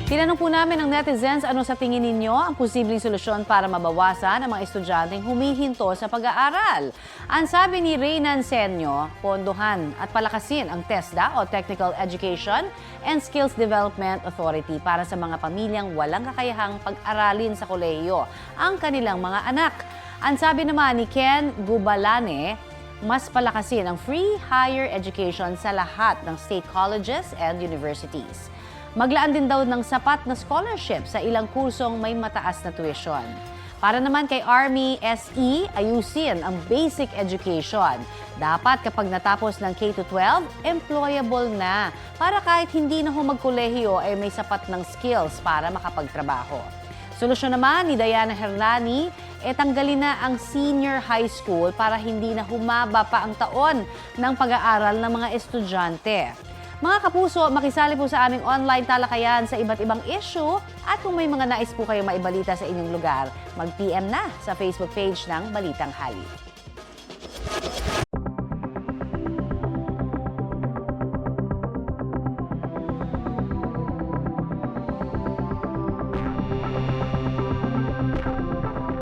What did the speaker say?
Tinanong po namin ng netizens ano sa tingin ninyo ang posibleng solusyon para mabawasan ang mga estudyanteng humihinto sa pag-aaral. Ang sabi ni Reynan Senyo, pondohan at palakasin ang TESDA o Technical Education and Skills Development Authority para sa mga pamilyang walang kakayahang pag-aralin sa kolehiyo ang kanilang mga anak. Ang sabi naman ni Ken Gubalane, mas palakasin ang free higher education sa lahat ng state colleges and universities. Maglaan din daw ng sapat na scholarship sa ilang kursong may mataas na tuition. Para naman kay Army SE, ayusin ang basic education. Dapat kapag natapos ng K-12, employable na para kahit hindi na magkolehiyo ay may sapat ng skills para makapagtrabaho. Solusyon naman ni Diana Hernani, tanggalin na ang senior high school para hindi na humaba pa ang taon ng pag-aaral ng mga estudyante. Mga kapuso, makisali po sa aming online talakayan sa iba't ibang issue at kung may mga nais po kayong maibalita sa inyong lugar, mag-PM na sa Facebook page ng Balitang Hali.